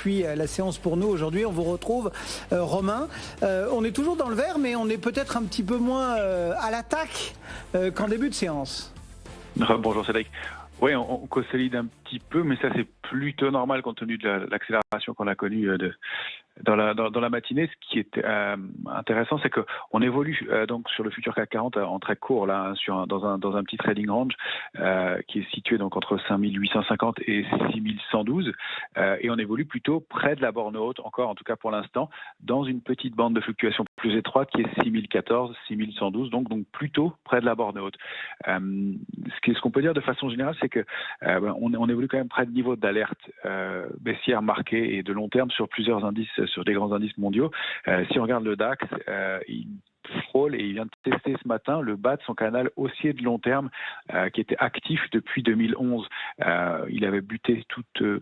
Puis la séance pour nous aujourd'hui, on vous retrouve Romain. On est toujours dans le vert, mais on est peut-être un petit peu moins à l'attaque qu'en début de séance. Bonjour Cédric. Oui, on consolide un petit peu, mais ça c'est plutôt normal compte tenu de l'accélération qu'on a connue dans la matinée. Ce qui est intéressant, c'est qu'on évolue donc sur le futur CAC 40 en très court là, dans un petit trading range qui est situé donc entre 5850 et 6112 et on évolue plutôt près de la borne haute encore, en tout cas pour l'instant, dans une petite bande de fluctuation plus étroite qui est 6014, 6112, donc plutôt près de la borne haute. Ce qu'on peut dire de façon générale, c'est que on évolue quand même près de niveau d'alerte baissière marquée et de long terme sur plusieurs indices, sur des grands indices mondiaux. Si on regarde le DAX, il frôle et il vient de tester ce matin le bas de son canal haussier de long terme qui était actif depuis 2011. Il avait buté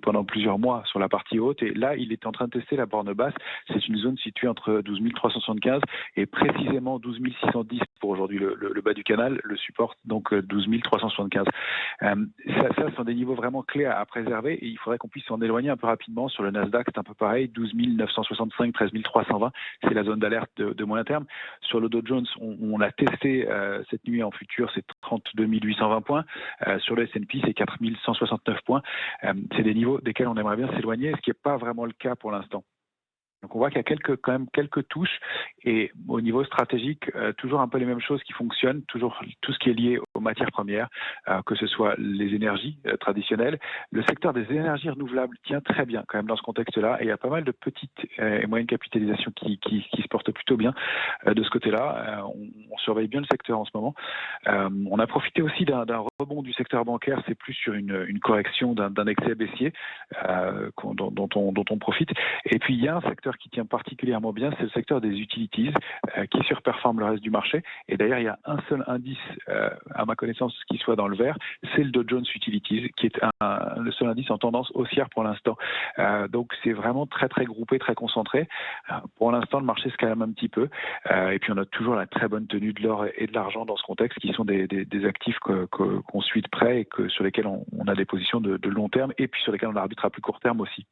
pendant plusieurs mois sur la partie haute et là il est en train de tester la borne basse. C'est une zone située entre 12 375 et précisément 12 610 pour aujourd'hui le bas du canal, le support donc 12 375. Ça sont des niveaux vraiment clés à préserver et il faudrait qu'on puisse s'en éloigner un peu rapidement. Sur le Nasdaq c'est un peu pareil, 12 965, 13 320, c'est la zone d'alerte de moyen terme. Sur le Dow Jones, on a testé cette nuit en futur, c'est 32 820 points. Sur le S&P, c'est 4 169 points. C'est des niveaux desquels on aimerait bien s'éloigner, ce qui n'est pas vraiment le cas pour l'instant. Donc on voit qu'il y a quand même quelques touches et au niveau stratégique, toujours un peu les mêmes choses qui fonctionnent, toujours tout ce qui est lié aux matières premières, que ce soit les énergies traditionnelles. Le secteur des énergies renouvelables tient très bien quand même dans ce contexte-là et il y a pas mal de petites et moyennes capitalisations qui se portent plutôt bien de ce côté-là. On surveille bien le secteur en ce moment. On a profité aussi d'un rebond du secteur bancaire, c'est plus sur une correction d'un excès baissier dont on profite. Et puis il y a un secteur qui tient particulièrement bien, c'est le secteur des utilities qui surperforme le reste du marché. Et d'ailleurs, il y a un seul indice, à ma connaissance, qui soit dans le vert, c'est le Dow Jones Utilities, qui est le seul indice en tendance haussière pour l'instant. Donc c'est vraiment très très groupé, très concentré. Pour l'instant, le marché se calme un petit peu. Et puis on a toujours la très bonne tenue de l'or et de l'argent dans ce contexte, qui sont des actifs qu'on suit de près et sur lesquels on a des positions de long terme et puis sur lesquels on arbitre à plus court terme aussi.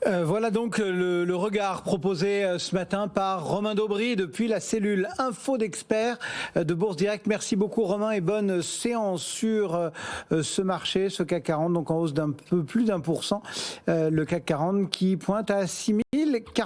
Voilà donc le regard proposé ce matin par Romain Daubry depuis la cellule Info d'Experts de Bourse Direct. Merci beaucoup Romain et bonne séance sur ce marché, ce CAC 40, donc en hausse d'un peu plus d'1%. Le CAC 40 qui pointe à 6040.